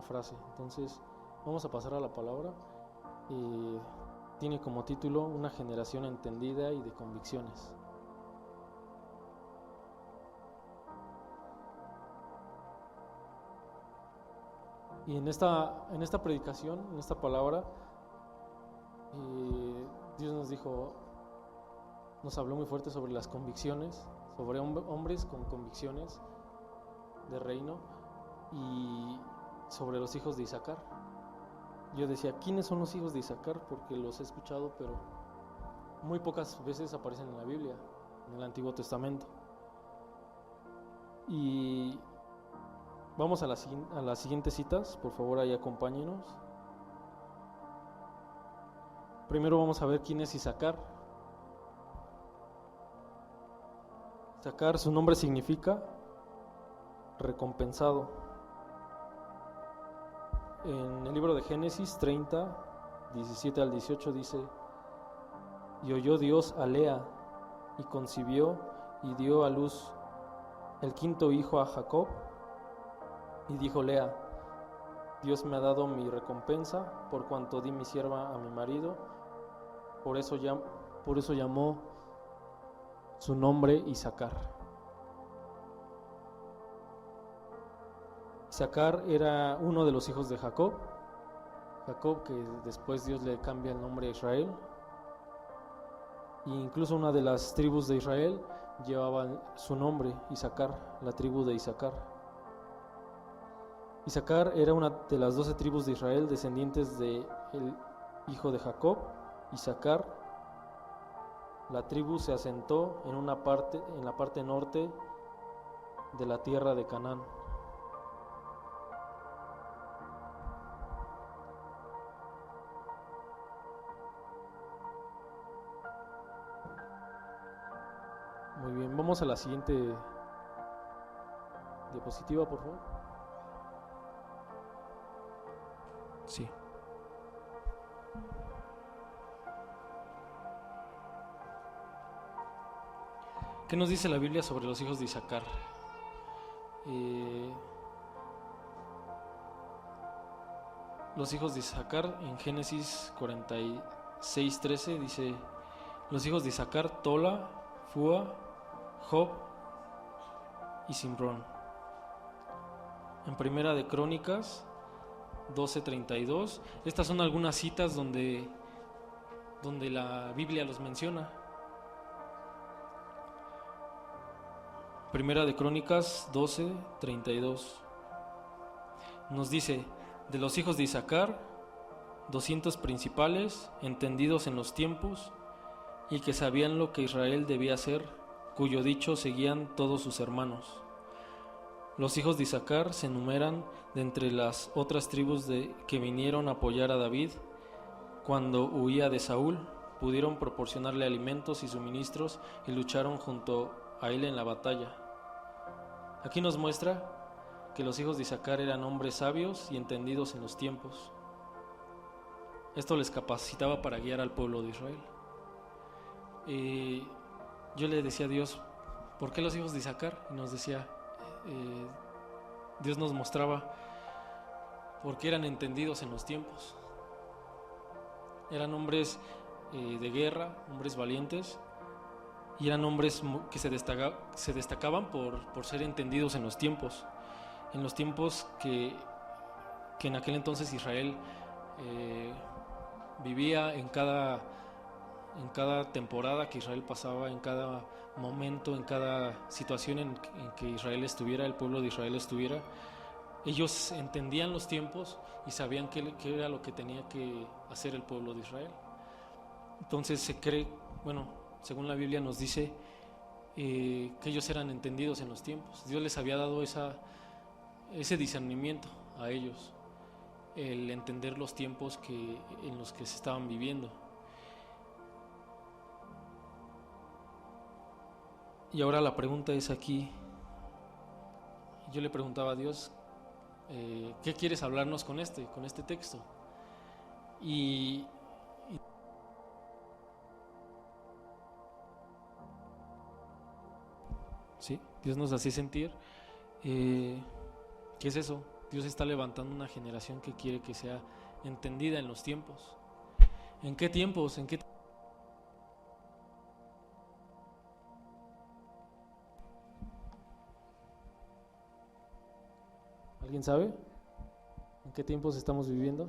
una frase. Entonces, vamos a pasar a la palabra. Tiene como título Una generación entendida y de convicciones. Y en esta predicación, en esta palabra, Dios nos habló muy fuerte sobre las convicciones, sobre hombres con convicciones de reino y sobre los hijos de Isaacar. Yo decía, ¿quiénes son los hijos de Isaacar? Porque los he escuchado, pero muy pocas veces aparecen en la Biblia, en el Antiguo Testamento. Y vamos a las siguientes citas, por favor, ahí acompáñenos. Primero vamos a ver quién es Isaacar. Isaacar, su nombre significa recompensado. En el libro de Génesis 30, 17 al 18 dice: y oyó Dios a Lea, y concibió y dio a luz el quinto hijo a Jacob, y dijo Lea: Dios me ha dado mi recompensa, por cuanto di mi sierva a mi marido. Por eso llamó su nombre Isaacar. Isaacar era uno de los hijos de Jacob, que después Dios le cambia el nombre a Israel. E incluso una de las tribus de Israel llevaba su nombre, Isaacar, la tribu de Isaacar. Isaacar era una de las 12 tribus de Israel, descendientes del hijo de Jacob, Isaacar. La tribu se asentó en la parte norte de la tierra de Canaán. Muy bien, vamos a la siguiente diapositiva, por favor. Sí. ¿Qué nos dice la Biblia sobre los hijos de Isaacar? Los hijos de Isaacar en Génesis 46:13 dice: los hijos de Isaacar, Tola, Fua, Job y Simrón. En Primera de Crónicas 12:32, estas son algunas citas donde la Biblia los menciona. Primera de Crónicas 12:32 nos dice: de los hijos de Isaacar, 200 principales, entendidos en los tiempos, y que sabían lo que Israel debía hacer, cuyo dicho seguían todos sus hermanos. Los hijos de Isaacar se enumeran de entre las otras tribus que vinieron a apoyar a David cuando huía de Saúl. Pudieron proporcionarle alimentos y suministros y lucharon junto a él en la batalla. Aquí nos muestra que los hijos de Isaacar eran hombres sabios y entendidos en los tiempos. Esto les capacitaba para guiar al pueblo de Israel. Yo le decía a Dios, ¿por qué los hijos de Isaacar? Y nos decía, Dios nos mostraba porque eran entendidos en los tiempos. Eran hombres de guerra, hombres valientes, y eran hombres que se destacaban por ser entendidos en los tiempos que en aquel entonces Israel vivía en cada temporada que Israel pasaba, en cada momento, en cada situación en que Israel estuviera, el pueblo de Israel estuviera. Ellos entendían los tiempos y sabían qué era lo que tenía que hacer el pueblo de Israel. Entonces se cree, según la Biblia nos dice que ellos eran entendidos en los tiempos. Dios les había dado ese discernimiento a ellos, el entender los tiempos en los que se estaban viviendo. Y ahora la pregunta es aquí, yo le preguntaba a Dios, ¿qué quieres hablarnos con este texto? Y sí, Dios nos hace sentir, ¿qué es eso? Dios está levantando una generación que quiere que sea entendida en los tiempos. ¿En qué tiempos? ¿Alguien sabe? ¿En qué tiempos estamos viviendo?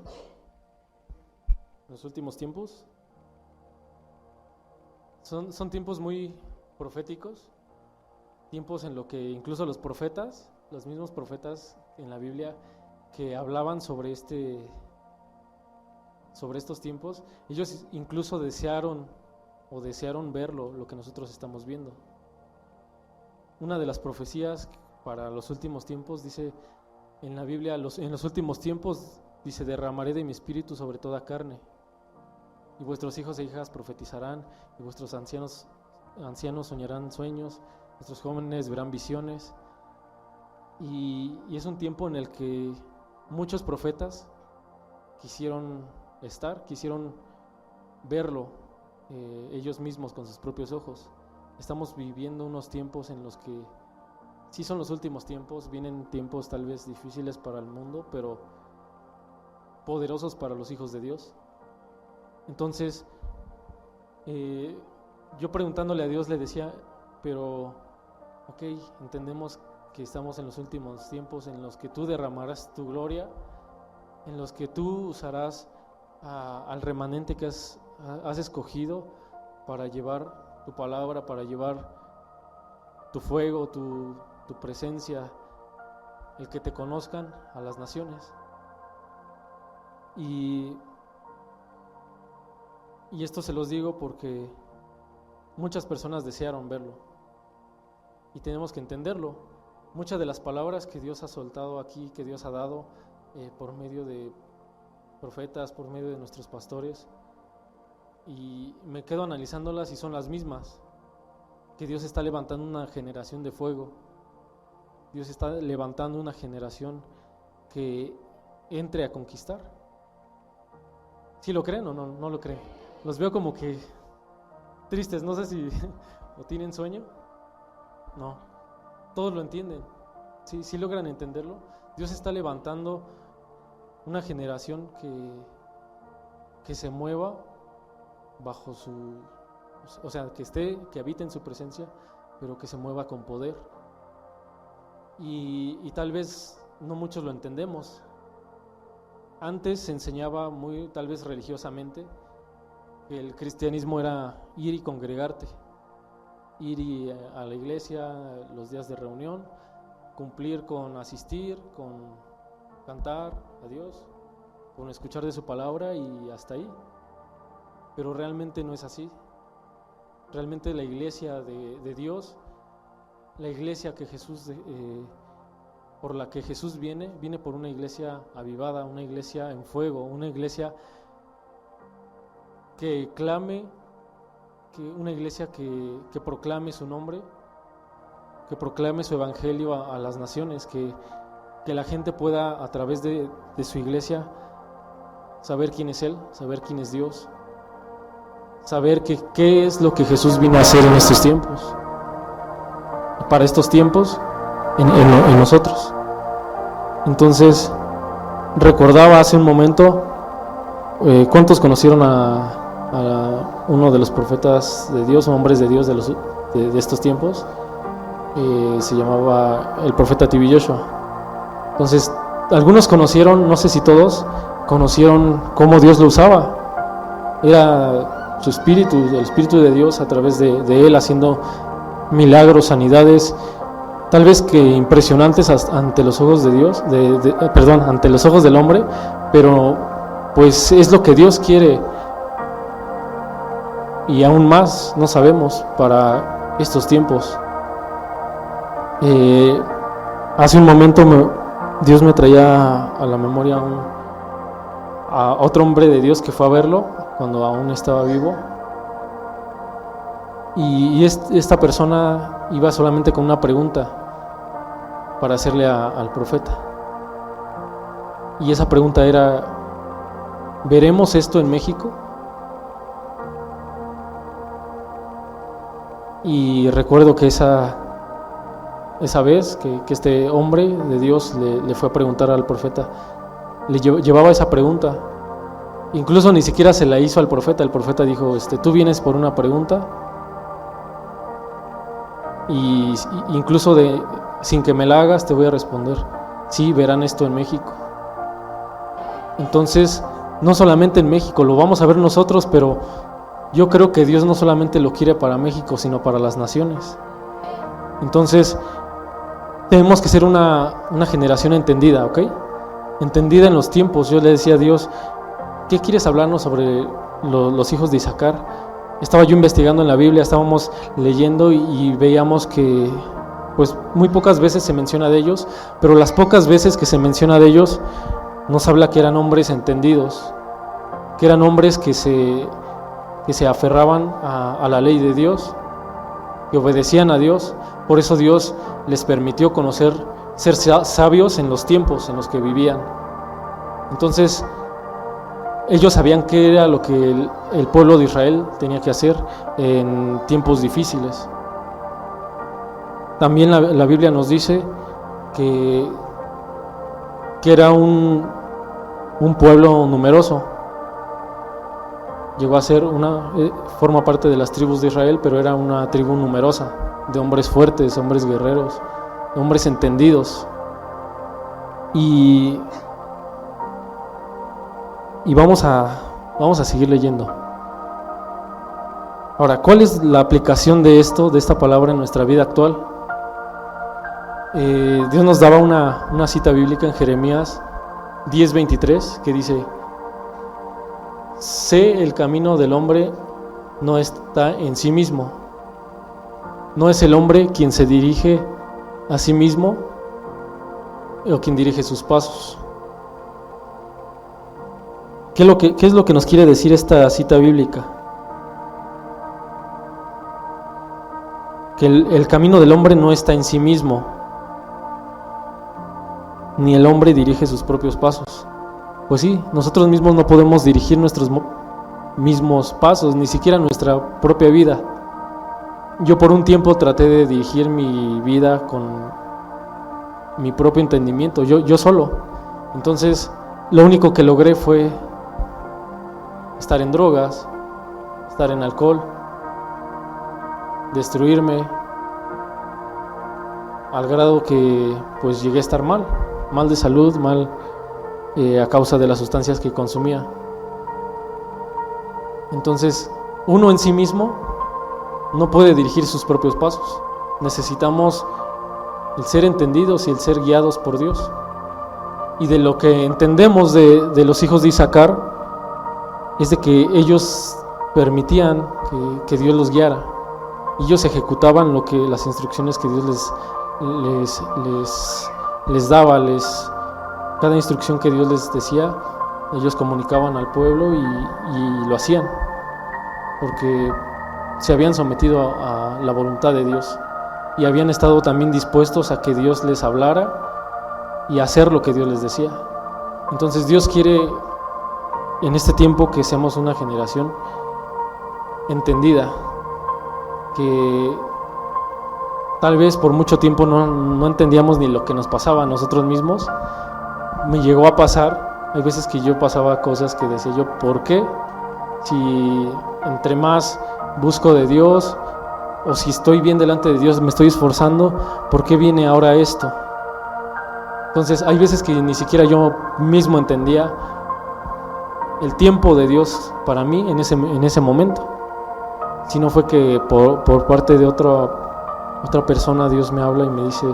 ¿Los últimos tiempos? Son tiempos muy proféticos, tiempos en los que incluso los mismos profetas en la Biblia que hablaban sobre estos tiempos, ellos incluso desearon ver lo que nosotros estamos viendo. Una de las profecías para los últimos tiempos dice en la Biblia, en los últimos tiempos, dice: derramaré de mi espíritu sobre toda carne, y vuestros hijos e hijas profetizarán, y vuestros ancianos soñarán sueños, vuestros jóvenes verán visiones. Y es un tiempo en el que muchos profetas quisieron verlo ellos mismos con sus propios ojos. Estamos viviendo unos tiempos en los que sí son los últimos tiempos, vienen tiempos tal vez difíciles para el mundo, pero poderosos para los hijos de Dios. Entonces, yo preguntándole a Dios le decía, pero ok, entendemos que estamos en los últimos tiempos en los que tú derramarás tu gloria, en los que tú usarás al remanente que has escogido para llevar tu palabra, para llevar tu fuego, tu presencia, el que te conozcan a las naciones. Y esto se los digo porque muchas personas desearon verlo y tenemos que entenderlo. Muchas de las palabras que Dios ha soltado aquí, que Dios ha dado por medio de profetas, por medio de nuestros pastores, y me quedo analizándolas y son las mismas, que Dios está levantando una generación de fuego. Dios está levantando una generación que entre a conquistar. ¿Sí lo creen o no lo creen? Los veo como que tristes, no sé si o tienen sueño. No, todos lo entienden. Sí logran entenderlo. Dios está levantando una generación que se mueva bajo que habite en su presencia, pero que se mueva con poder. Y tal vez no muchos lo entendemos. Antes se enseñaba muy tal vez religiosamente que el cristianismo era ir y congregarte, ir a la iglesia los días de reunión, cumplir con asistir, con cantar a Dios, con escuchar de su palabra y hasta ahí. Pero realmente no es así. Realmente la iglesia de Dios, la iglesia que Jesús por la que Jesús viene por una iglesia avivada, una iglesia en fuego, una iglesia que clame, una iglesia que proclame su nombre, que proclame su evangelio a las naciones, que la gente pueda a través de su iglesia saber quién es Él, saber quién es Dios, saber qué es lo que Jesús vino a hacer en estos tiempos, para estos tiempos en nosotros. Entonces recordaba hace un momento, ¿cuántos conocieron a uno de los profetas de Dios, hombres de Dios de estos tiempos? Se llamaba el profeta T.B. Joshua. Entonces algunos conocieron, no sé si todos conocieron cómo Dios lo usaba. Era su espíritu, el espíritu de Dios a través de él haciendo milagros, sanidades, tal vez que impresionantes ante los ojos de Dios, ante los ojos del hombre, pero pues es lo que Dios quiere, y aún más no sabemos para estos tiempos. Hace un momento Dios me traía a la memoria a otro hombre de Dios que fue a verlo cuando aún estaba vivo, y esta persona iba solamente con una pregunta para hacerle al profeta, y esa pregunta era: ¿veremos esto en México? Y recuerdo que esa esa vez que este hombre de Dios le fue a preguntar al profeta. Le llevaba esa pregunta. Incluso ni siquiera se la hizo al profeta. El profeta dijo, tú vienes por una pregunta y incluso sin que me la hagas te voy a responder. Sí, verán esto en México. Entonces, no solamente en México, lo vamos a ver nosotros, pero yo creo que Dios no solamente lo quiere para México, sino para las naciones. Entonces, tenemos que ser una generación entendida, ¿ok? Entendida en los tiempos. Yo le decía a Dios, ¿qué quieres hablarnos sobre los hijos de Isaacar? Estaba yo investigando en la Biblia, estábamos leyendo y veíamos que pues muy pocas veces se menciona de ellos, pero las pocas veces que se menciona de ellos nos habla que eran hombres entendidos, que eran hombres que se aferraban a la ley de Dios, que obedecían a Dios. Por eso Dios les permitió ser sabios en los tiempos en los que vivían. Entonces, ellos sabían qué era lo que el pueblo de Israel tenía que hacer en tiempos difíciles. También la Biblia nos dice que era un pueblo numeroso. Llegó a ser forma parte de las tribus de Israel, pero era una tribu numerosa, de hombres fuertes, hombres guerreros, hombres entendidos. Y vamos a seguir leyendo. Ahora, ¿cuál es la aplicación de esta palabra en nuestra vida actual? Dios nos daba una cita bíblica en Jeremías 10:23 que dice: sé el camino del hombre no está en sí mismo. No es el hombre quien se dirige a sí mismo o quien dirige sus pasos. ¿Qué es lo que nos quiere decir esta cita bíblica? Que el camino del hombre no está en sí mismo, ni el hombre dirige sus propios pasos. Pues sí, nosotros mismos no podemos dirigir nuestros mismos pasos, ni siquiera nuestra propia vida. Yo por un tiempo traté de dirigir mi vida con mi propio entendimiento, yo solo. Entonces, lo único que logré fue estar en drogas, estar en alcohol, destruirme, al grado que pues llegué a estar mal de salud, a causa de las sustancias que consumía. Entonces, uno en sí mismo no puede dirigir sus propios pasos. Necesitamos el ser entendidos y el ser guiados por Dios. Y de lo que entendemos de los hijos de Isaacar es de que ellos permitían que Dios los guiara. Ellos ejecutaban las instrucciones que Dios les daba, cada instrucción que Dios les decía, ellos comunicaban al pueblo y lo hacían, porque se habían sometido a la voluntad de Dios y habían estado también dispuestos a que Dios les hablara y a hacer lo que Dios les decía. Entonces Dios quiere en este tiempo que seamos una generación entendida, que tal vez por mucho tiempo no entendíamos ni lo que nos pasaba a nosotros mismos. Me llegó a pasar, hay veces que yo pasaba cosas que decía yo, ¿por qué? Si entre más busco de Dios, o si estoy bien delante de Dios, me estoy esforzando, ¿por qué viene ahora esto? Entonces hay veces que ni siquiera yo mismo entendía el tiempo de Dios para mí en ese momento, sino fue que por parte de otra persona Dios me habla y me dice,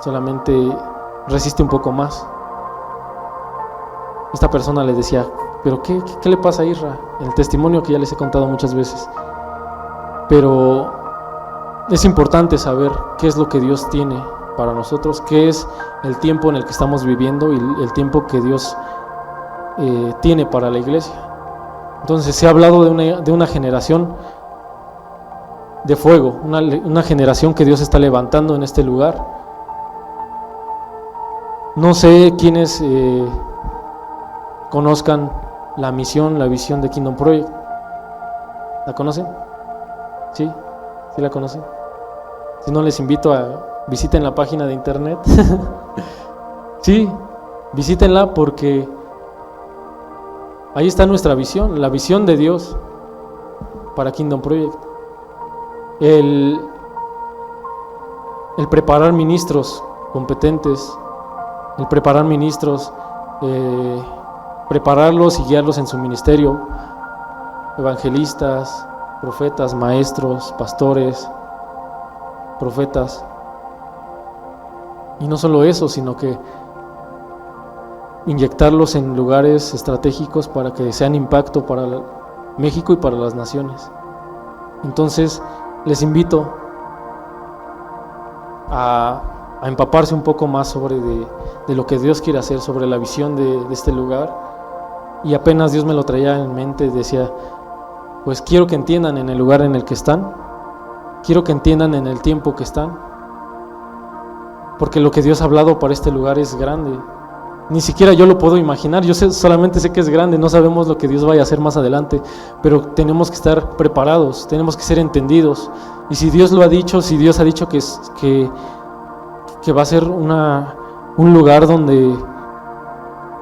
solamente resiste un poco más. Esta persona le decía, ¿pero qué le pasa a Isra? En el testimonio que ya les he contado muchas veces. Pero es importante saber qué es lo que Dios tiene para nosotros, qué es el tiempo en el que estamos viviendo y el tiempo que Dios tiene para la iglesia. Entonces se ha hablado de una generación de fuego, una generación que Dios está levantando en este lugar. No sé quiénes conozcan la misión, la visión de Kingdom Project. ¿La conocen? ¿Sí? ¿Sí la conocen? Si no, les invito visiten la página de internet. Sí, visítenla porque ahí está nuestra visión, la visión de Dios para Kingdom Project. El preparar ministros competentes, el preparar ministros, prepararlos y guiarlos en su ministerio, evangelistas, profetas, maestros, pastores, profetas. Y no solo eso, sino que inyectarlos en lugares estratégicos para que sean impacto para México y para las naciones. Entonces, les invito a empaparse un poco más sobre de lo que Dios quiere hacer, sobre la visión de este lugar. Y apenas Dios me lo traía en mente, decía, pues quiero que entiendan en el lugar en el que están, quiero que entiendan en el tiempo que están, porque lo que Dios ha hablado para este lugar es grande. Ni siquiera yo lo puedo imaginar, solamente sé que es grande, no sabemos lo que Dios vaya a hacer más adelante, pero tenemos que estar preparados, tenemos que ser entendidos. Y si Dios lo ha dicho, si Dios ha dicho que va a ser un lugar donde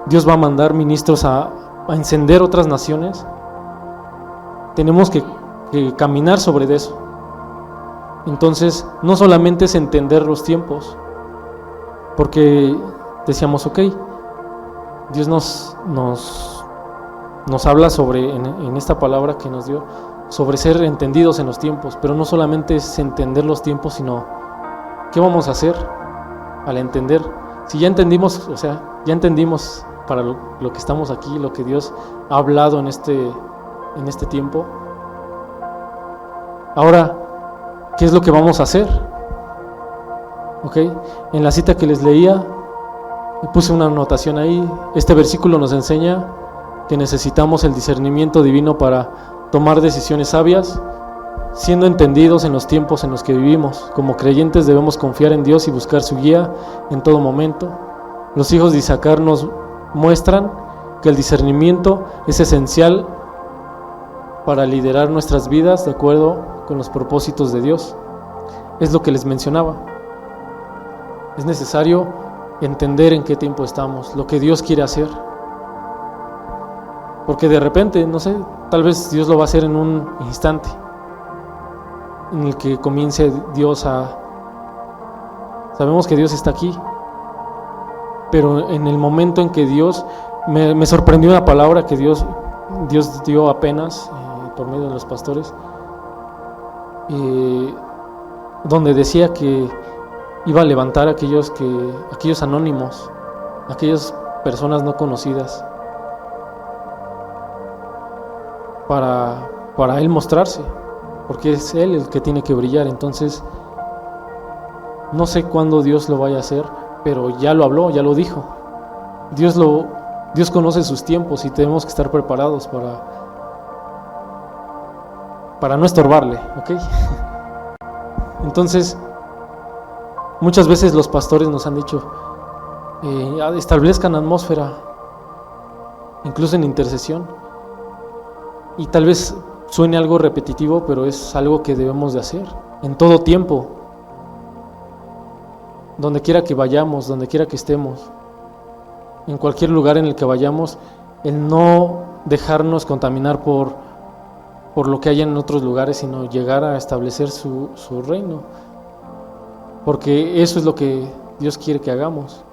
Dios va a mandar ministros a encender otras naciones, tenemos que caminar sobre eso. Entonces, no solamente es entender los tiempos, porque decíamos, ok, Dios nos habla sobre, en esta palabra que nos dio, sobre ser entendidos en los tiempos, pero no solamente es entender los tiempos, sino ¿qué vamos a hacer al entender? Si ya entendimos, o sea, ya entendimos para lo que estamos aquí, lo que Dios ha hablado en este tiempo, ahora, ¿qué es lo que vamos a hacer? ¿Ok? En la cita que les leía, puse una anotación ahí. Este versículo nos enseña que necesitamos el discernimiento divino para tomar decisiones sabias, siendo entendidos en los tiempos en los que vivimos. Como creyentes debemos confiar en Dios y buscar su guía en todo momento. Los hijos de Isaacar nos muestran que el discernimiento es esencial para liderar nuestras vidas de acuerdo con los propósitos de Dios. Es lo que les mencionaba. Es necesario entender en qué tiempo estamos, lo que Dios quiere hacer. Porque de repente, no sé, tal vez Dios lo va a hacer en un instante, en el que comience Dios sabemos que Dios está aquí, pero en el momento en que Dios, me sorprendió una palabra que Dios dio apenas por medio de los pastores, donde decía que iba a levantar a aquellos anónimos, aquellas personas no conocidas, para Él mostrarse, porque es Él el que tiene que brillar. Entonces, no sé cuándo Dios lo vaya a hacer, pero ya lo habló, ya lo dijo. Dios conoce sus tiempos y tenemos que estar preparados para no estorbarle, ¿ok? Entonces, muchas veces los pastores nos han dicho, establezcan atmósfera, incluso en intercesión. Y tal vez suene algo repetitivo, pero es algo que debemos de hacer en todo tiempo, donde quiera que vayamos, donde quiera que estemos, en cualquier lugar en el que vayamos, el no dejarnos contaminar por lo que hay en otros lugares, sino llegar a establecer su reino, porque eso es lo que Dios quiere que hagamos.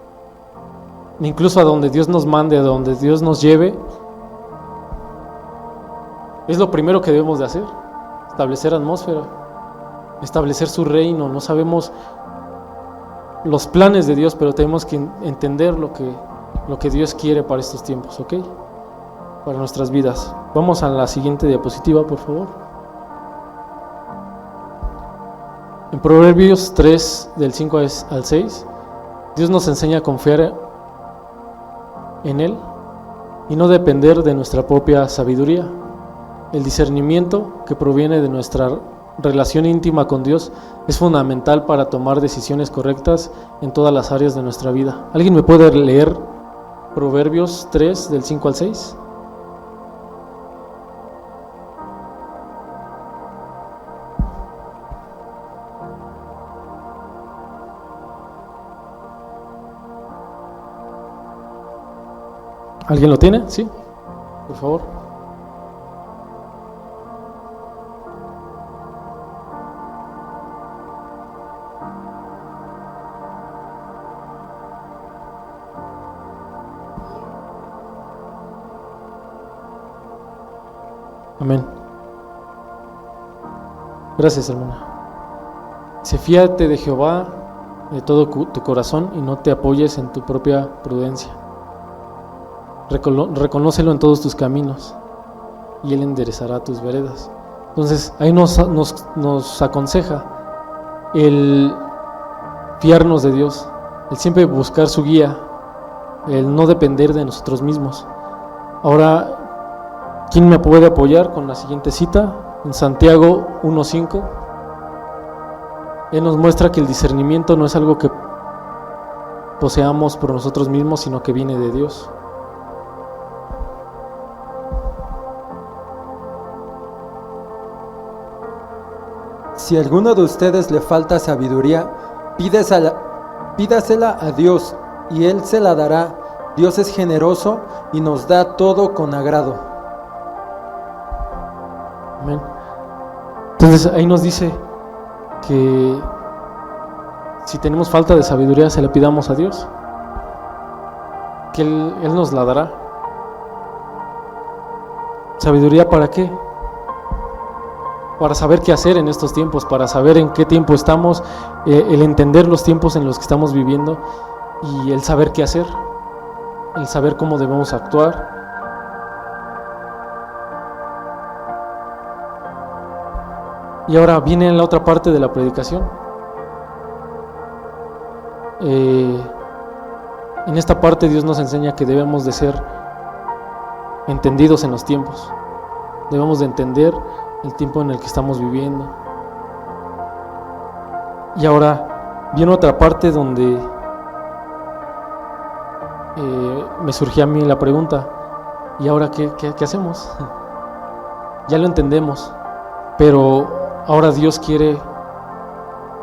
Incluso a donde Dios nos mande, a donde Dios nos lleve, es lo primero que debemos de hacer, establecer atmósfera, establecer su reino. No sabemos los planes de Dios, pero tenemos que entender lo que Dios quiere para estos tiempos, ¿ok? Para nuestras vidas. Vamos a la siguiente diapositiva, por favor. En Proverbios 3, del 5 al 6, Dios nos enseña a confiar en Él y no depender de nuestra propia sabiduría. El discernimiento que proviene de nuestra relación íntima con Dios es fundamental para tomar decisiones correctas en todas las áreas de nuestra vida. ¿Alguien me puede leer Proverbios 3, del 5 al 6? ¿Alguien lo tiene? Sí, por favor. Amén. Gracias, hermana. Fíate de Jehová de todo tu corazón y no te apoyes en tu propia prudencia. Reconócelo en todos tus caminos y Él enderezará tus veredas. Entonces ahí nos aconseja el fiarnos de Dios, el siempre buscar su guía, el no depender de nosotros mismos. Ahora, ¿quién me puede apoyar con la siguiente cita? En Santiago 1:5, Él nos muestra que el discernimiento no es algo que poseamos por nosotros mismos, sino que viene de Dios. Si a alguno de ustedes le falta sabiduría, pídasela a Dios, y Él se la dará. Dios es generoso y nos da todo con agrado. Amén. Entonces ahí nos dice que si tenemos falta de sabiduría, se la pidamos a Dios, que Él nos la dará. ¿Sabiduría para qué? Para saber qué hacer en estos tiempos, para saber en qué tiempo estamos, el entender los tiempos en los que estamos viviendo y el saber qué hacer, el saber cómo debemos actuar. Y ahora viene la otra parte de la predicación. En esta parte Dios nos enseña que debemos de ser entendidos en los tiempos. Debemos de entender el tiempo en el que estamos viviendo. Y ahora viene otra parte donde me surgía a mí la pregunta: ¿y ahora qué hacemos? Ya lo entendemos, pero ahora Dios quiere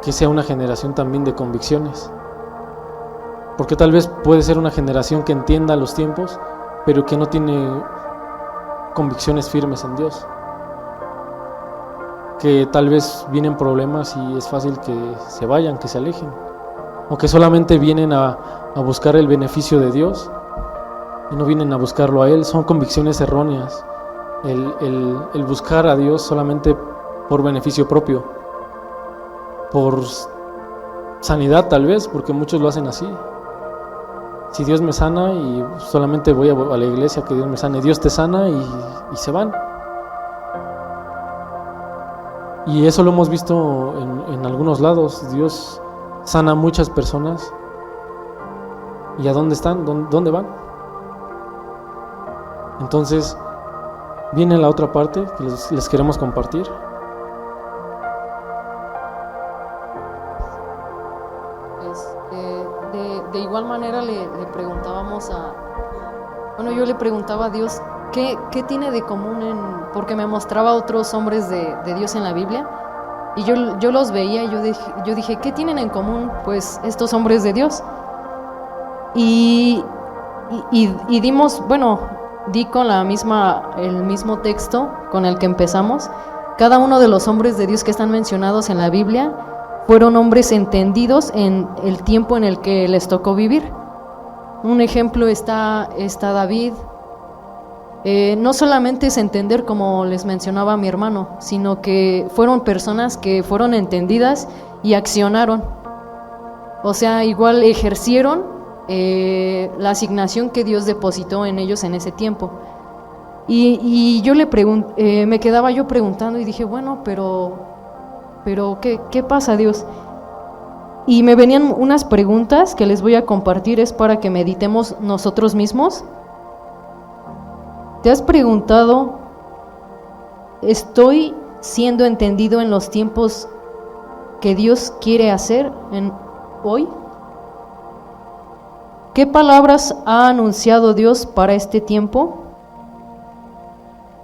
que sea una generación también de convicciones, porque tal vez puede ser una generación que entienda los tiempos, pero que no tiene convicciones firmes en Dios, que tal vez vienen problemas y es fácil que se vayan, que se alejen, o que solamente vienen a buscar el beneficio de Dios y no vienen a buscarlo a Él. Son convicciones erróneas, el buscar a Dios solamente por beneficio propio, por sanidad tal vez, porque muchos lo hacen así. Si Dios me sana y solamente voy a la iglesia que Dios me sane, Dios te sana y se van. Y eso lo hemos visto en algunos lados. Dios sana a muchas personas. ¿Y a dónde están? ¿Dónde van? Entonces viene la otra parte que les queremos compartir. De igual manera le preguntábamos yo le preguntaba a Dios ¿qué tiene de común porque me mostraba otros hombres de Dios en la Biblia y yo los veía y yo dije ¿qué tienen en común pues estos hombres de Dios? Y di con el mismo texto con el que empezamos. Cada uno de los hombres de Dios que están mencionados en la Biblia fueron hombres entendidos en el tiempo en el que les tocó vivir. Un ejemplo está David. No solamente es entender, como les mencionaba mi hermano, sino que fueron personas que fueron entendidas y accionaron. O sea, igual ejercieron la asignación que Dios depositó en ellos en ese tiempo. Y yo me quedaba yo preguntando y dije, bueno, pero ¿qué pasa, Dios? Y me venían unas preguntas que les voy a compartir, es para que meditemos nosotros mismos. ¿Te has preguntado, estoy siendo entendido en los tiempos que Dios quiere hacer hoy? ¿Qué palabras ha anunciado Dios para este tiempo?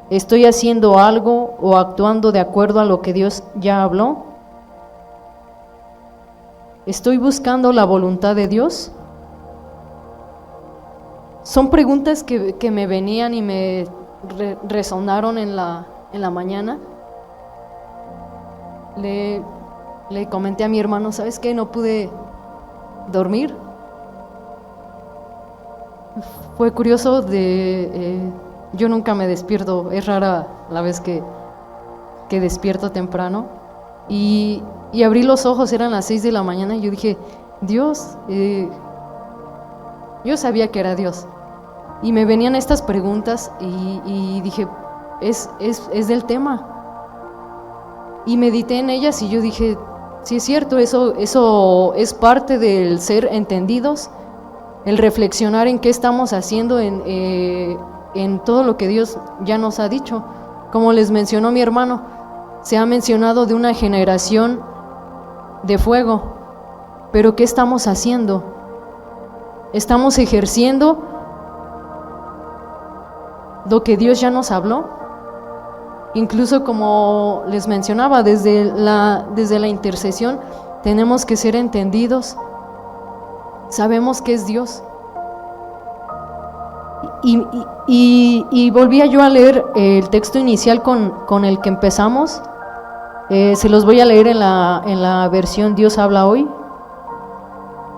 ¿Estoy haciendo algo o actuando de acuerdo a lo que Dios ya habló? ¿Estoy buscando la voluntad de Dios? son preguntas que me venían y me resonaron en la mañana. Le comenté a mi hermano, ¿sabes qué? No pude dormir. Fue curioso, yo nunca me despierto, es rara la vez que despierto temprano. Y abrí los ojos, eran las 6 de la mañana y yo dije, Dios, yo sabía que era Dios. Y me venían estas preguntas y dije, es del tema. Y medité en ellas y yo dije, sí es cierto, eso es parte del ser entendidos, el reflexionar en qué estamos haciendo en todo lo que Dios ya nos ha dicho. Como les mencionó mi hermano, se ha mencionado de una generación de fuego, pero ¿qué estamos haciendo? ¿Estamos ejerciendo lo que Dios ya nos habló? Incluso como les mencionaba, desde la intercesión tenemos que ser entendidos. Sabemos que es Dios. Y volvía yo a leer el texto inicial con el que empezamos. Se los voy a leer en la versión Dios habla hoy.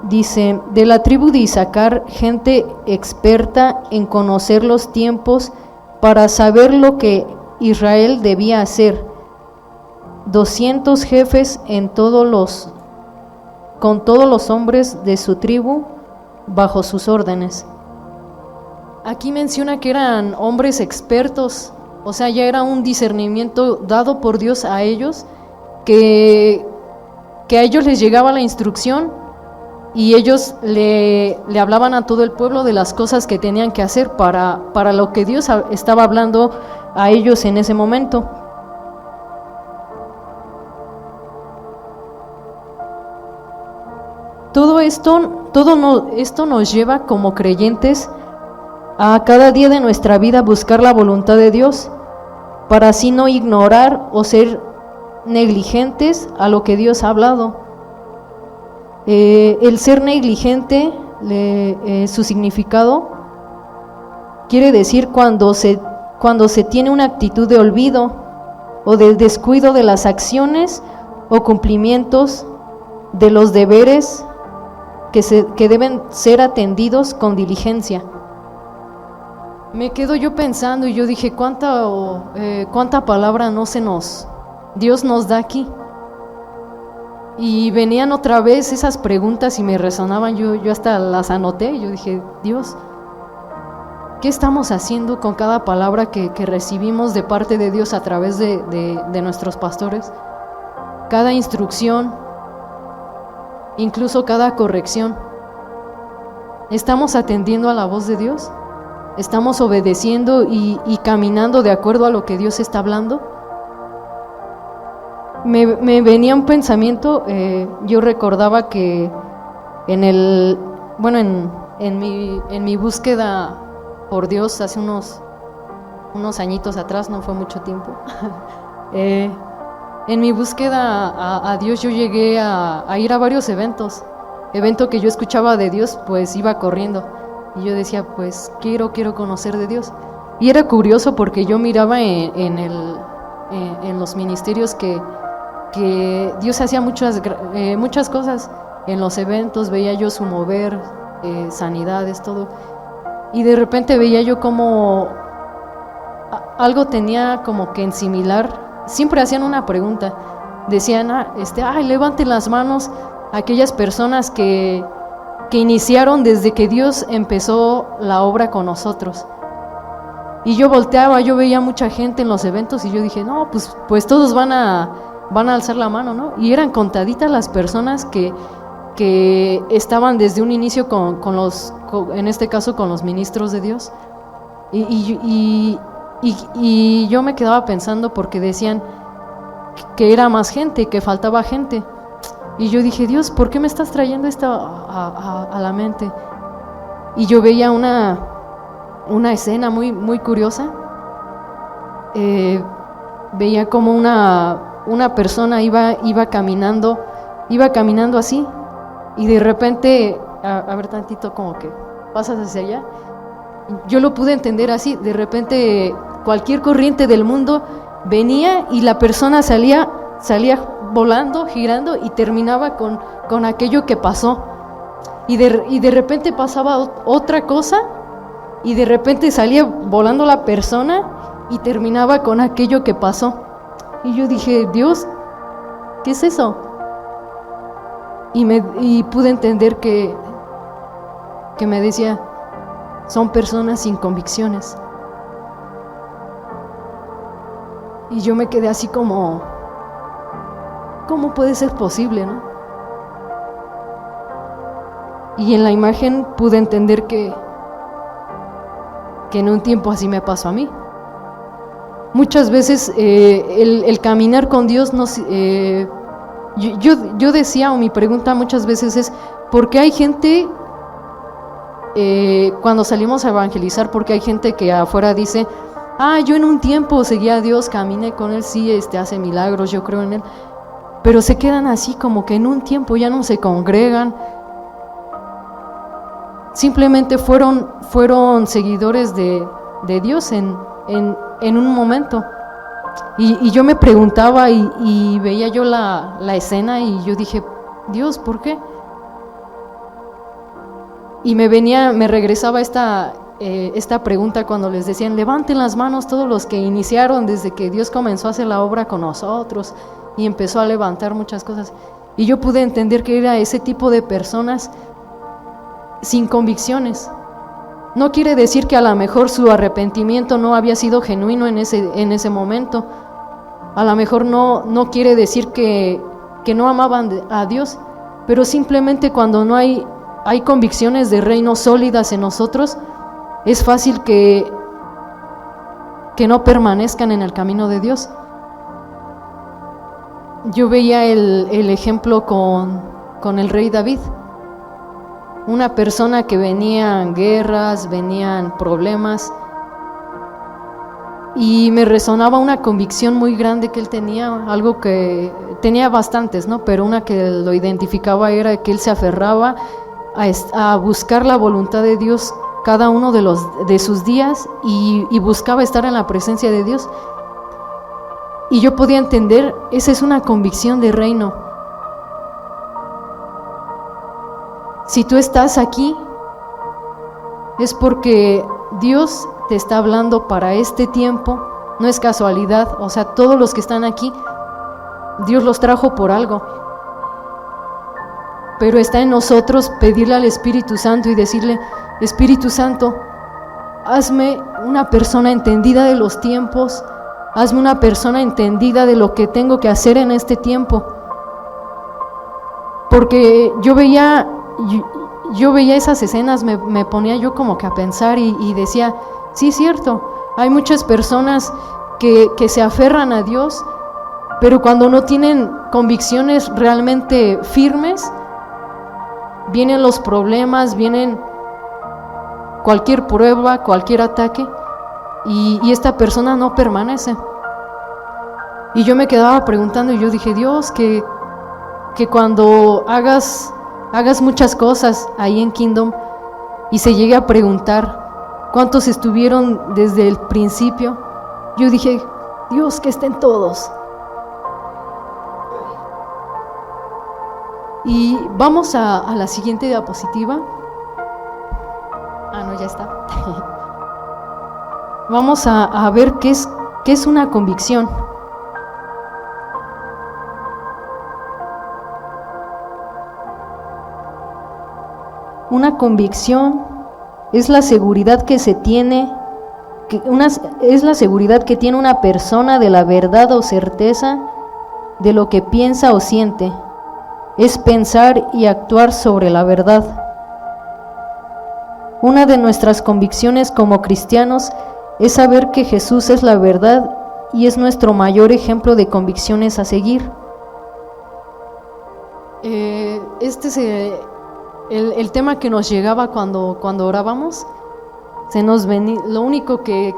Dice, de la tribu de Isaacar, gente experta en conocer los tiempos para saber lo que Israel debía hacer. 200 jefes con todos los hombres de su tribu bajo sus órdenes. Aquí menciona que eran hombres expertos, o sea, ya era un discernimiento dado por Dios a ellos, que a ellos les llegaba la instrucción y ellos le hablaban a todo el pueblo de las cosas que tenían que hacer para lo que Dios estaba hablando a ellos en ese momento. Todo esto nos lleva como creyentes a cada día de nuestra vida buscar la voluntad de Dios, para así no ignorar o ser negligentes a lo que Dios ha hablado. El ser negligente, su significado quiere decir cuando se tiene una actitud de olvido o de descuido de las acciones o cumplimientos de los deberes que deben ser atendidos con diligencia. Me quedo yo pensando y yo dije, ¿cuánta palabra Dios nos da aquí? Y venían otra vez esas preguntas y me resonaban, yo hasta las anoté y yo dije, Dios, ¿qué estamos haciendo con cada palabra que recibimos de parte de Dios a través de nuestros pastores? Cada instrucción, incluso cada corrección. ¿Estamos atendiendo a la voz de Dios? ¿Estamos obedeciendo y caminando de acuerdo a lo que Dios está hablando? Me venía un pensamiento, yo recordaba que en mi búsqueda por Dios hace unos añitos atrás, no fue mucho tiempo, en mi búsqueda a Dios yo llegué a ir a varios eventos que yo escuchaba de Dios, pues iba corriendo y yo decía, pues quiero conocer de Dios. Y era curioso porque yo miraba en los ministerios que Dios hacía muchas cosas en los eventos, veía yo su mover, sanidades, todo, y de repente veía yo como algo tenía como que en similar. Siempre hacían una pregunta, decían, levanten las manos aquellas personas que iniciaron desde que Dios empezó la obra con nosotros. Y yo volteaba, yo veía mucha gente en los eventos y yo dije, no, pues todos van a alzar la mano, ¿no? Y eran contaditas las personas que estaban desde un inicio en este caso con los ministros de Dios. Y yo me quedaba pensando porque decían que era más gente, que faltaba gente. Y yo dije, Dios, ¿por qué me estás trayendo esto a la mente? Y yo veía una escena muy, muy curiosa. Veía como una persona iba caminando así, y de repente, a ver tantito como que pasas hacia allá, Yo lo pude entender así. De repente cualquier corriente del mundo venía y la persona salía volando, girando y terminaba con aquello que pasó. Y de repente pasaba otra cosa y de repente salía volando la persona y terminaba con aquello que pasó. Y yo dije, Dios, ¿qué es eso? Y pude entender que me decía, son personas sin convicciones. Y yo me quedé así como, ¿cómo puede ser posible, no? Y en la imagen pude entender que en un tiempo así me pasó a mí. Muchas veces el caminar con Dios yo decía, o mi pregunta muchas veces es, ¿por qué hay gente, cuando salimos a evangelizar, porque hay gente que afuera dice, yo en un tiempo seguí a Dios, caminé con Él, sí, hace milagros, yo creo en Él, pero se quedan así como que en un tiempo ya no se congregan, simplemente fueron seguidores de Dios en un momento. Y yo me preguntaba y veía yo la escena y yo dije, Dios, ¿por qué? Y me regresaba esta pregunta cuando les decían, levanten las manos todos los que iniciaron desde que Dios comenzó a hacer la obra con nosotros y empezó a levantar muchas cosas. Y yo pude entender que era ese tipo de personas sin convicciones. No quiere decir que a lo mejor su arrepentimiento no había sido genuino en ese momento. A lo mejor no quiere decir que no amaban a Dios, pero simplemente cuando no hay convicciones de reino sólidas en nosotros, es fácil que no permanezcan en el camino de Dios. Yo veía el ejemplo con el rey David. Una persona que venían guerras, venían problemas, y me resonaba una convicción muy grande que él tenía, algo que tenía bastantes, ¿no? Pero una que lo identificaba era que él se aferraba a buscar la voluntad de Dios cada uno de sus días y buscaba estar en la presencia de Dios. Y yo podía entender, esa es una convicción de reino. Si tú estás aquí, es porque Dios te está hablando para este tiempo, no es casualidad, o sea, todos los que están aquí, Dios los trajo por algo. Pero está en nosotros pedirle al Espíritu Santo y decirle, Espíritu Santo, hazme una persona entendida de los tiempos, hazme una persona entendida de lo que tengo que hacer en este tiempo. Porque yo veía esas escenas, me ponía yo como que a pensar y decía, sí, es cierto, hay muchas personas que se aferran a Dios, pero cuando no tienen convicciones realmente firmes, vienen los problemas, vienen cualquier prueba, cualquier ataque, y esta persona no permanece. Y yo me quedaba preguntando y yo dije, Dios, que cuando hagas muchas cosas ahí en Kingdom y se llegue a preguntar cuántos estuvieron desde el principio, yo dije, Dios, que estén todos. Y vamos a la siguiente diapositiva. No, ya está. Vamos a ver qué es una convicción. Una convicción es la seguridad que se tiene, es la seguridad que tiene una persona de la verdad o certeza de lo que piensa o siente. Es pensar y actuar sobre la verdad. Una de nuestras convicciones como cristianos es saber que Jesús es la verdad y es nuestro mayor ejemplo de convicciones a seguir. Este es el tema que nos llegaba cuando orábamos. Se nos venía, lo único que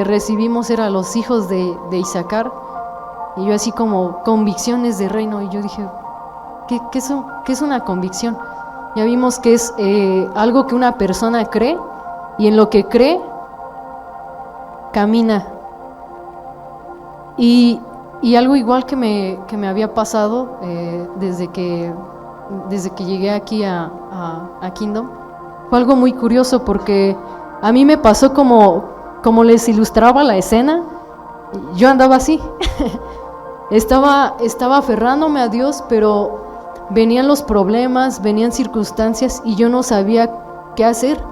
recibimos era los hijos de Isaacar, y yo así como convicciones de reino, y yo dije, ¿qué es una convicción? Ya vimos que es algo que una persona cree y en lo que cree, camina. Y algo igual que me había pasado desde que llegué aquí a Kingdom, fue algo muy curioso porque a mí me pasó como les ilustraba la escena. Yo andaba así, estaba aferrándome a Dios, pero venían los problemas, venían circunstancias y yo no sabía qué hacer.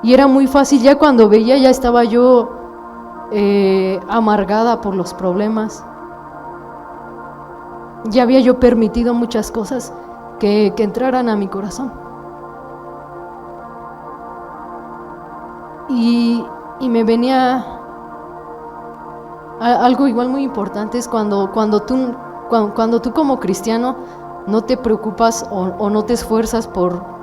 Y era muy fácil, ya cuando veía ya estaba yo amargada por los problemas. Ya había yo permitido muchas cosas que entraran a mi corazón. Y me venía algo igual muy importante, es cuando tú como cristiano no te preocupas o no te esfuerzas por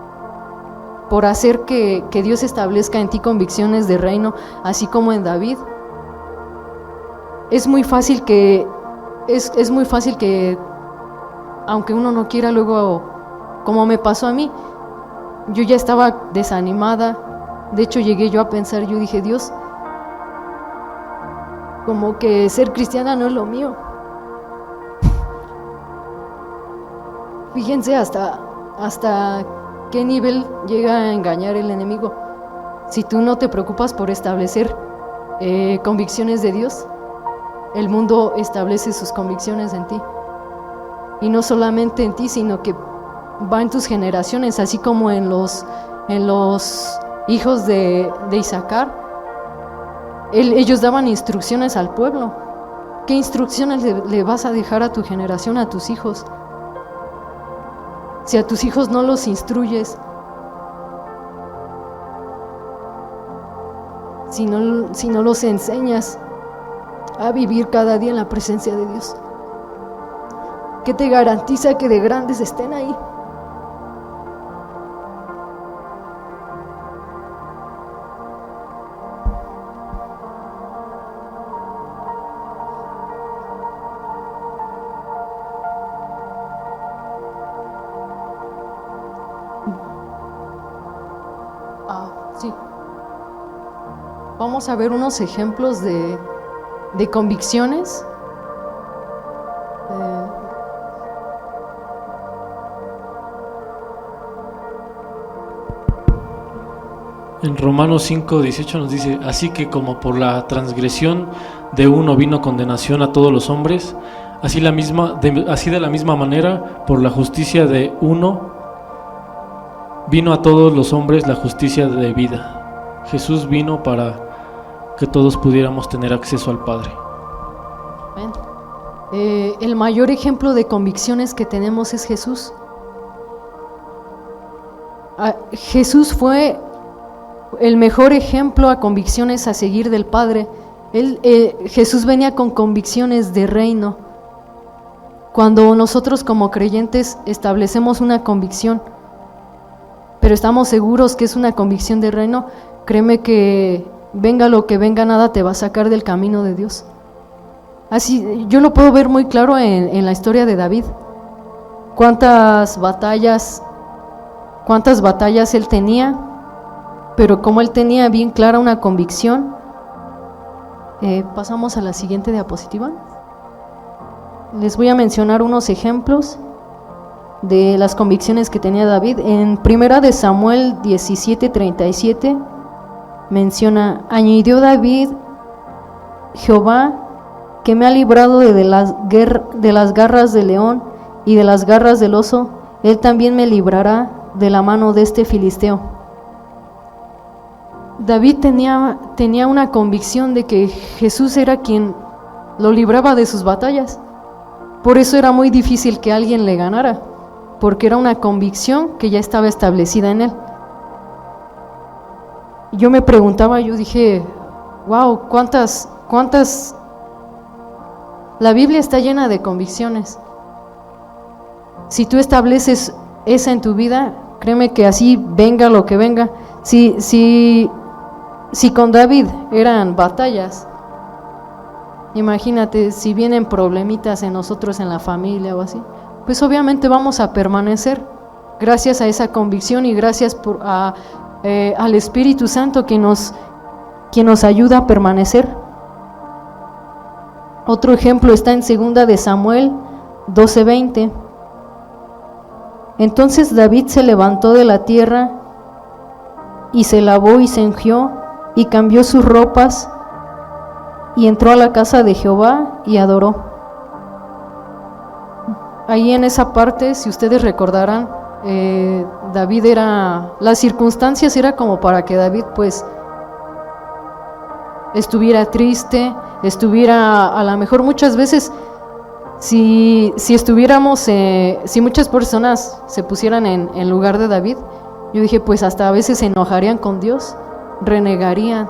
hacer que Dios establezca en ti convicciones de reino, así como en David. Es muy fácil que aunque uno no quiera, luego, como me pasó a mí, yo ya estaba desanimada. De hecho llegué yo a pensar, yo dije, Dios, como que ser cristiana no es lo mío. Fíjense hasta qué nivel llega a engañar el enemigo. Si tú no te preocupas por establecer convicciones de Dios, el mundo establece sus convicciones en ti. Y no solamente en ti, sino que va en tus generaciones, así como en los hijos de Isaacar. Ellos daban instrucciones al pueblo. ¿Qué instrucciones le vas a dejar a tu generación, a tus hijos? Si a tus hijos no los instruyes, si no los enseñas a vivir cada día en la presencia de Dios, ¿qué te garantiza que de grandes estén ahí? Sí. Vamos a ver unos ejemplos de convicciones. En Romanos 5:18 nos dice: así que como por la transgresión de uno vino condenación a todos los hombres, así de la misma manera por la justicia de uno vino a todos los hombres la justicia de vida. Jesús vino para que todos pudiéramos tener acceso al Padre. El mayor ejemplo de convicciones que tenemos es Jesús. Jesús fue el mejor ejemplo a convicciones a seguir del Padre. Jesús venía con convicciones de reino. Cuando nosotros como creyentes establecemos una convicción, pero estamos seguros que es una convicción de reino, créeme que venga lo que venga, nada te va a sacar del camino de Dios. Así, yo lo puedo ver muy claro en la historia de David. Cuántas batallas él tenía, pero como él tenía bien clara una convicción. Pasamos a la siguiente diapositiva. Les voy a mencionar unos ejemplos de las convicciones que tenía David. En 1 de Samuel 17:37 menciona: añadió David, Jehová, que me ha librado de las garras del león y de las garras del oso, él también me librará de la mano de este filisteo. David tenía una convicción de que Jesús era quien lo libraba de sus batallas. Por eso era muy difícil que alguien le ganara, porque era una convicción que ya estaba establecida en él. Yo me preguntaba, yo dije, wow, ¿cuántas? La Biblia está llena de convicciones. Si tú estableces esa en tu vida, créeme que así venga lo que venga. Si con David eran batallas, imagínate si vienen problemitas en nosotros en la familia o así, pues obviamente vamos a permanecer gracias a esa convicción y gracias al Espíritu Santo quien nos ayuda a permanecer. Otro ejemplo está en 2 de Samuel 12:20. Entonces David se levantó de la tierra y se lavó y se ungió y cambió sus ropas y entró a la casa de Jehová y adoró. Ahí en esa parte, si ustedes recordarán, David las circunstancias era como para que David pues estuviera triste, estuviera a lo mejor muchas veces, si muchas personas se pusieran en lugar de David, yo dije pues hasta a veces se enojarían con Dios, renegarían.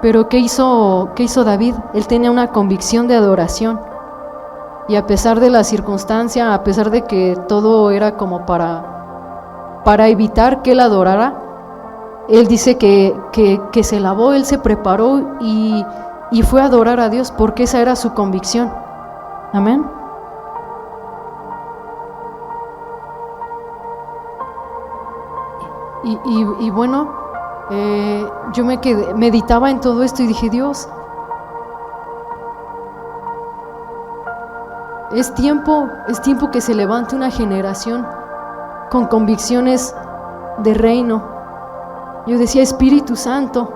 Pero ¿qué hizo David? Él tenía una convicción de adoración. Y a pesar de la circunstancia, a pesar de que todo era como para evitar que él adorara, él dice que se lavó, él se preparó y fue a adorar a Dios porque esa era su convicción. Amén. Y bueno, yo meditaba en todo esto y dije, Dios, es tiempo que se levante una generación con convicciones de reino. Yo decía, Espíritu Santo,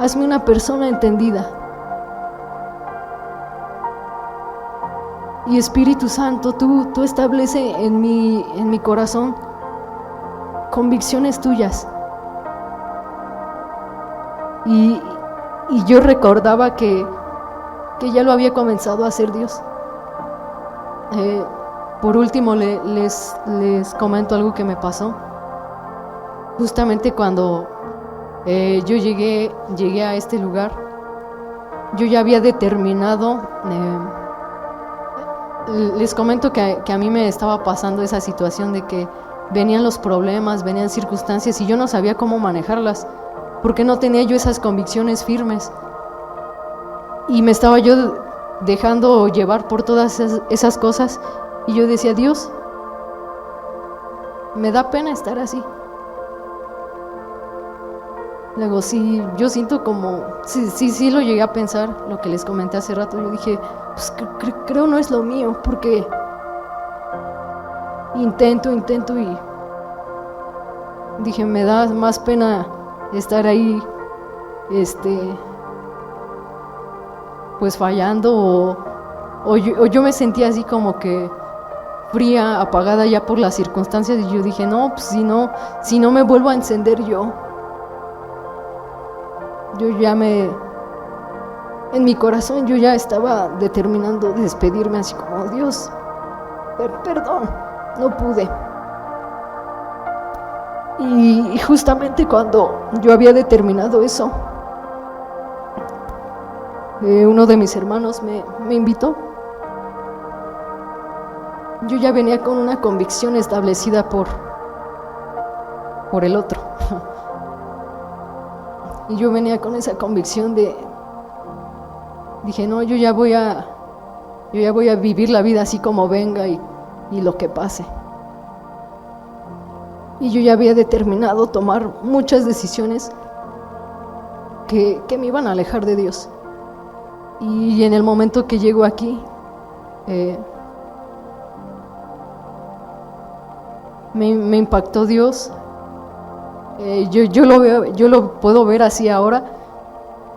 hazme una persona entendida. Y Espíritu Santo, tú establece en mi corazón convicciones tuyas. Y yo recordaba que ya lo había comenzado a hacer Dios. Por último, les comento algo que me pasó. Justamente cuando yo llegué a este lugar, yo ya había determinado, les comento que a mí me estaba pasando esa situación de que venían los problemas, venían circunstancias y yo no sabía cómo manejarlas, porque no tenía yo esas convicciones firmes. Y me estaba yo dejando llevar por todas esas cosas. Y yo decía, Dios, me da pena estar así. Luego, sí, yo siento como, sí lo llegué a pensar, lo que les comenté hace rato. Yo dije, pues creo no es lo mío, porque intento y dije, me da más pena estar ahí, pues fallando o yo me sentía así como que fría, apagada ya por las circunstancias y yo dije, no, pues si no me vuelvo a encender yo ya en mi corazón yo ya estaba determinando despedirme así como, Dios, perdón, no pude. Y justamente cuando yo había determinado eso, uno de mis hermanos me invitó. Yo ya venía con una convicción establecida por el otro. Y yo venía con esa convicción dije, no, yo ya voy a vivir la vida así como venga y lo que pase. Y yo ya había determinado tomar muchas decisiones que me iban a alejar de Dios. Y en el momento que llego aquí, me impactó Dios. Yo lo puedo ver así ahora.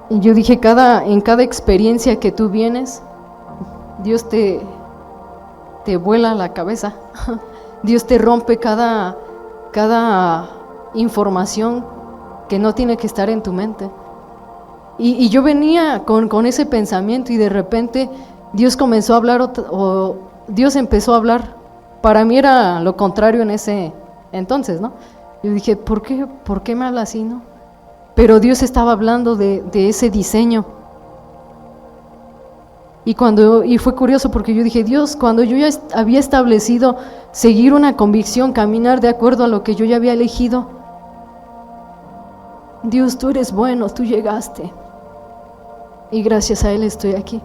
Y yo dije, en cada experiencia que tú vienes, Dios te vuela la cabeza. Dios te rompe cada información que no tiene que estar en tu mente. Y yo venía con ese pensamiento y de repente Dios comenzó a hablar, Dios empezó a hablar. Para mí era lo contrario en ese entonces, ¿no? Yo dije, ¿por qué me habla así, no? Pero Dios estaba hablando de ese diseño. Y fue curioso porque yo dije, Dios, cuando yo ya había establecido seguir una convicción, caminar de acuerdo a lo que yo ya había elegido, Dios, tú eres bueno, tú llegaste. Y gracias a Él estoy aquí.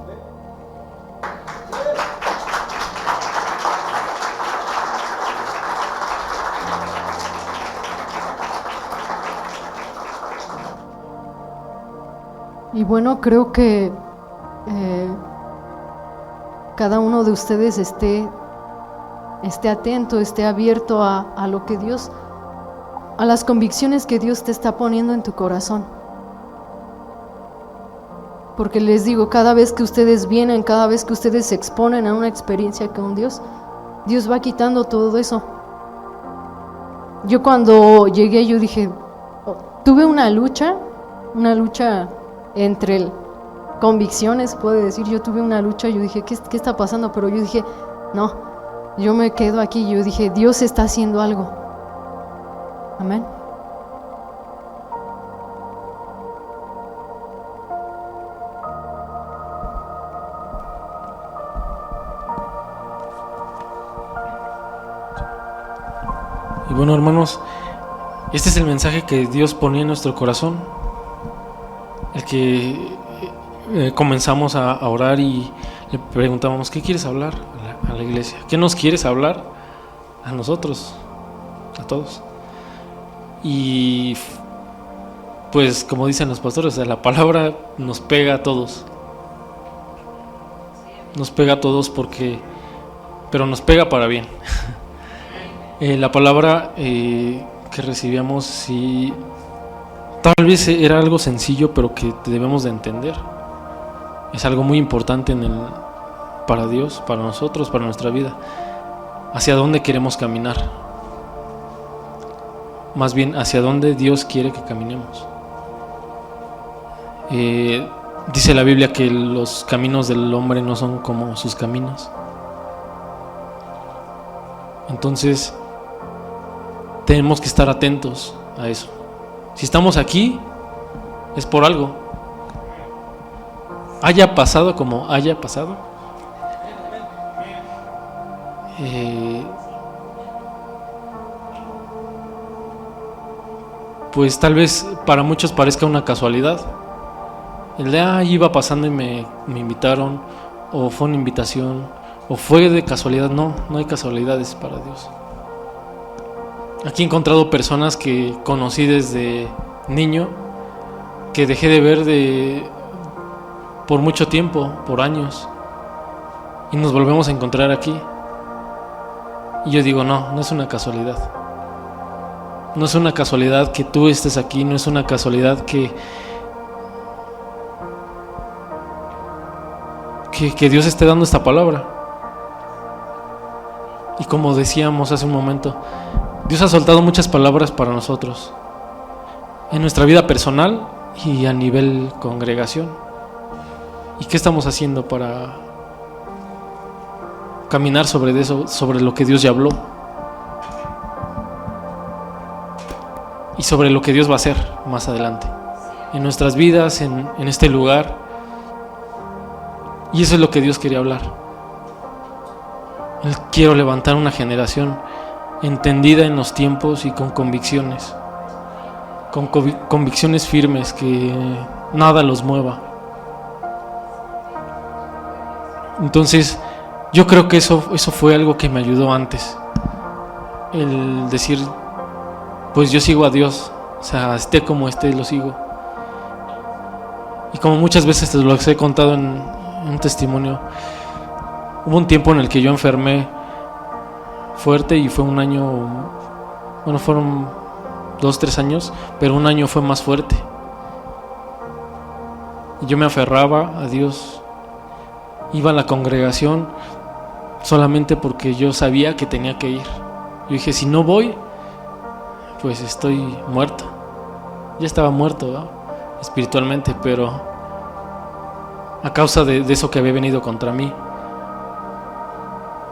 Y bueno, creo que cada uno de ustedes esté atento, esté abierto a lo que Dios, a las convicciones que Dios te está poniendo en tu corazón. Porque les digo, cada vez que ustedes vienen, cada vez que ustedes se exponen a una experiencia con Dios, Dios va quitando todo eso. Yo cuando llegué, yo dije, tuve una lucha entre convicciones, puede decir, yo tuve una lucha, yo dije, ¿qué está pasando? Pero yo dije, no, yo me quedo aquí, yo dije, Dios está haciendo algo. Amén. Y bueno, hermanos, este es el mensaje que Dios ponía en nuestro corazón, el que comenzamos a orar y le preguntábamos, ¿qué quieres hablar a la iglesia? ¿Qué nos quieres hablar a nosotros, a todos? Y pues como dicen los pastores, la palabra nos pega a todos. Nos pega a todos pero nos pega para bien. La palabra que recibíamos, sí, tal vez era algo sencillo, pero que debemos de entender. Es algo muy importante para Dios, para nosotros, para nuestra vida. Hacia dónde queremos caminar. Más bien, hacia dónde Dios quiere que caminemos. Dice la Biblia que los caminos del hombre no son como sus caminos. Entonces, tenemos que estar atentos a eso. Si estamos aquí, es por algo. Haya pasado como haya pasado. Pues tal vez para muchos parezca una casualidad. El de iba pasando y me invitaron, o fue una invitación, o fue de casualidad. No hay casualidades para Dios. Aquí he encontrado personas que conocí desde niño, que dejé de ver por mucho tiempo, por años, y nos volvemos a encontrar aquí. Y yo digo, no es una casualidad. No es una casualidad que tú estés aquí, no es una casualidad que Dios esté dando esta palabra. Y como decíamos hace un momento, Dios ha soltado muchas palabras para nosotros, en nuestra vida personal y a nivel congregación. ¿Y qué estamos haciendo para caminar sobre eso, sobre lo que Dios ya habló? Y sobre lo que Dios va a hacer más adelante, en nuestras vidas, en este lugar. Y eso es lo que Dios quería hablar. Él quiere levantar una generación entendida en los tiempos y con convicciones. Con convicciones firmes, que nada los mueva. Entonces, yo creo que eso fue algo que me ayudó antes. El decir, pues yo sigo a Dios, o sea, esté como esté, lo sigo. Y como muchas veces te lo he contado en un testimonio, hubo un tiempo en el que yo enfermé fuerte y fue un año, bueno, fueron 2-3 años, pero un año fue más fuerte. Y yo me aferraba a Dios, iba a la congregación solamente porque yo sabía que tenía que ir. Yo dije, si no voy, pues estoy muerto. Ya estaba muerto, ¿no? Espiritualmente, pero a causa de eso que había venido contra mí,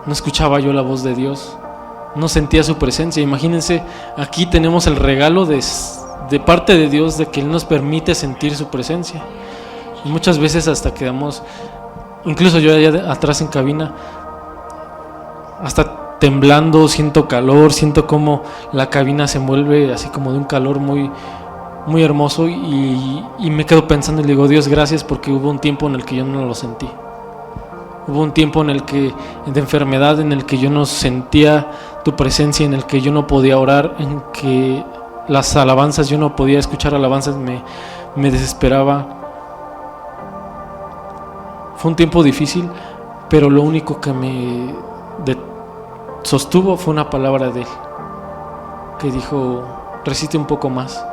no escuchaba yo la voz de Dios, no sentía su presencia. Imagínense, aquí tenemos el regalo de parte de Dios, de que Él nos permite sentir su presencia. Y muchas veces hasta quedamos, incluso yo allá atrás en cabina, hasta temblando, siento calor, siento como la cabina se envuelve así como de un calor muy, muy hermoso, y me quedo pensando y le digo, Dios, gracias, porque hubo un tiempo en el que yo no lo sentí. Hubo un tiempo en el que, de enfermedad, en el que yo no sentía tu presencia, en el que yo no podía orar, en que las alabanzas, yo no podía escuchar alabanzas, me desesperaba. Fue un tiempo difícil, pero lo único que me sostuvo fue una palabra de Él, que dijo: resiste un poco más.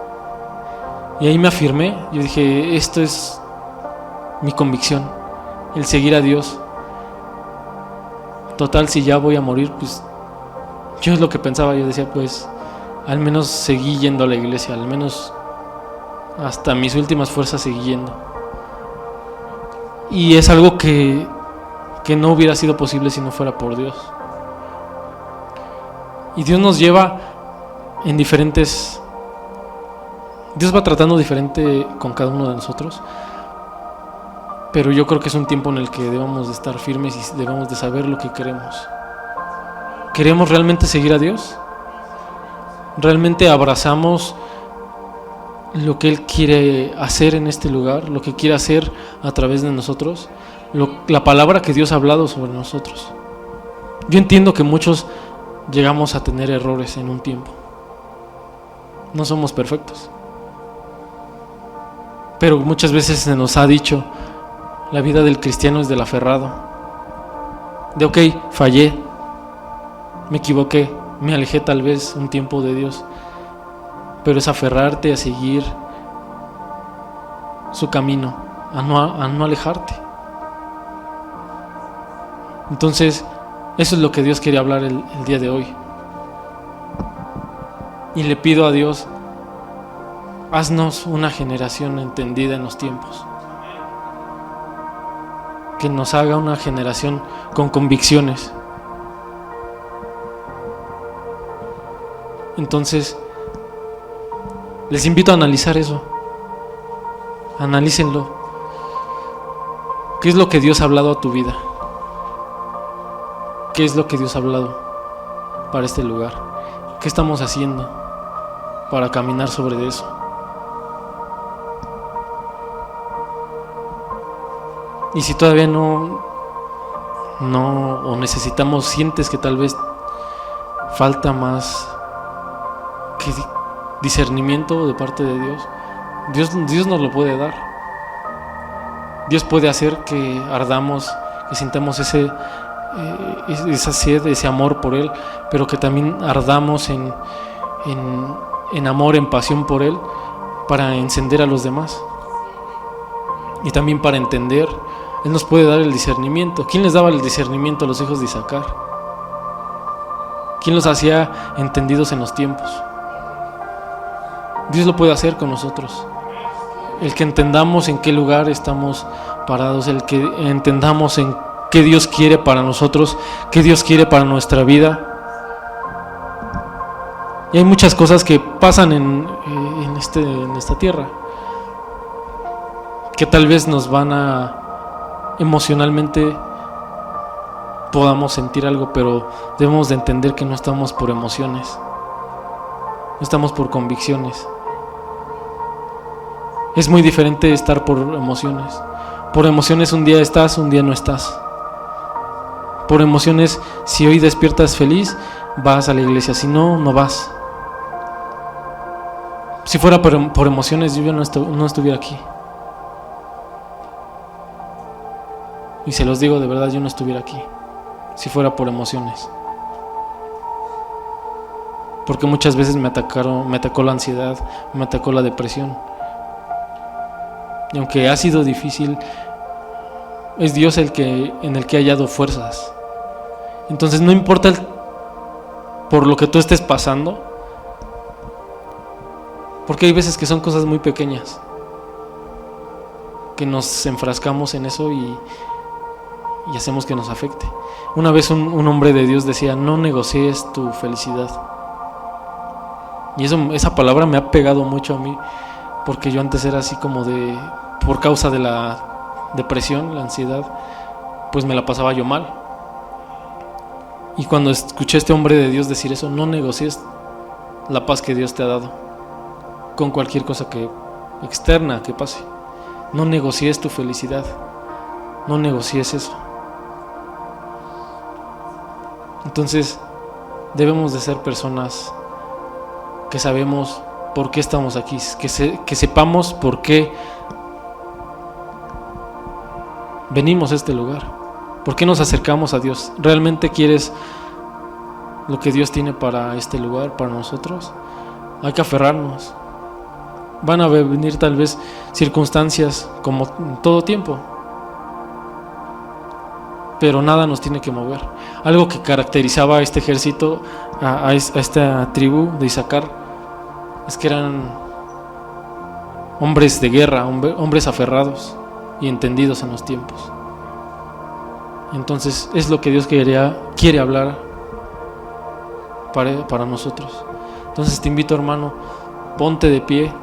Y ahí me afirmé. Yo dije: esto es mi convicción, el seguir a Dios. Total, si ya voy a morir, pues yo es lo que pensaba. Yo decía, pues al menos seguí yendo a la iglesia, al menos hasta mis últimas fuerzas seguí yendo. Y es algo que no hubiera sido posible si no fuera por Dios. Y Dios nos lleva en diferentes... Dios va tratando diferente con cada uno de nosotros, pero yo creo que es un tiempo en el que debemos de estar firmes y debemos de saber lo que queremos. ¿Queremos realmente seguir a Dios? ¿Realmente abrazamos lo que Él quiere hacer en este lugar, lo que quiere hacer a través de nosotros, la palabra que Dios ha hablado sobre nosotros? Yo entiendo que muchos llegamos a tener errores en un tiempo. No somos perfectos. Pero muchas veces se nos ha dicho, la vida del cristiano es del aferrado. De ok, fallé, me equivoqué, me alejé tal vez un tiempo de Dios, pero es aferrarte a seguir su camino, a no alejarte. Entonces, eso es lo que Dios quiere hablar el día de hoy. Y le pido a Dios: haznos una generación entendida en los tiempos. Que nos haga una generación con convicciones. Entonces, les invito a analizar eso. Analícenlo. ¿Qué es lo que Dios ha hablado a tu vida? ¿Qué es lo que Dios ha hablado para este lugar? ¿Qué estamos haciendo para caminar sobre eso? Y si todavía no o necesitamos, sientes que tal vez falta más que discernimiento de parte de Dios nos lo puede dar. Dios puede hacer que ardamos, que sintamos esa sed, ese amor por Él, pero que también ardamos en amor, en pasión por Él, para encender a los demás y también para entender. Él nos puede dar el discernimiento. ¿Quién les daba el discernimiento a los hijos de Isaacar? ¿Quién los hacía entendidos en los tiempos? Dios lo puede hacer con nosotros. El que entendamos en qué lugar estamos parados, el que entendamos en qué Dios quiere para nosotros, qué Dios quiere para nuestra vida. Y hay muchas cosas que pasan en esta tierra, que tal vez nos van a emocionalmente podamos sentir algo, pero debemos de entender que no estamos por emociones, no estamos por convicciones. Es muy diferente estar por emociones. Por emociones un día estás, un día no estás. Por emociones, si hoy despiertas feliz, vas a la iglesia, si no, no vas. Si fuera por emociones, yo no estuviera aquí. Y se los digo de verdad, yo no estuviera aquí si fuera por emociones. Porque muchas veces me atacó la ansiedad, me atacó la depresión. Y aunque ha sido difícil, es Dios en el que he hallado fuerzas. Entonces no importa por lo que tú estés pasando, porque hay veces que son cosas muy pequeñas, que nos enfrascamos en eso y hacemos que nos afecte. Una vez un hombre de Dios decía: no negocies tu felicidad. Y esa palabra me ha pegado mucho a mí, porque yo antes era así como por causa de la depresión, la ansiedad, pues me la pasaba yo mal. Y cuando escuché a este hombre de Dios decir eso: no negocies la paz que Dios te ha dado con cualquier cosa externa que pase. No negocies tu felicidad, no negocies eso. Entonces debemos de ser personas que sabemos por qué estamos aquí, que sepamos por qué venimos a este lugar? ¿Por qué nos acercamos a Dios? ¿Realmente quieres lo que Dios tiene para este lugar, para nosotros? Hay que aferrarnos. Van a venir tal vez circunstancias como en todo tiempo, pero nada nos tiene que mover. Algo que caracterizaba a este ejército, a esta tribu de Isaacar, es que eran hombres de guerra, hombres aferrados y entendidos en los tiempos. Entonces es lo que Dios quiere hablar para nosotros. Entonces te invito, hermano, ponte de pie.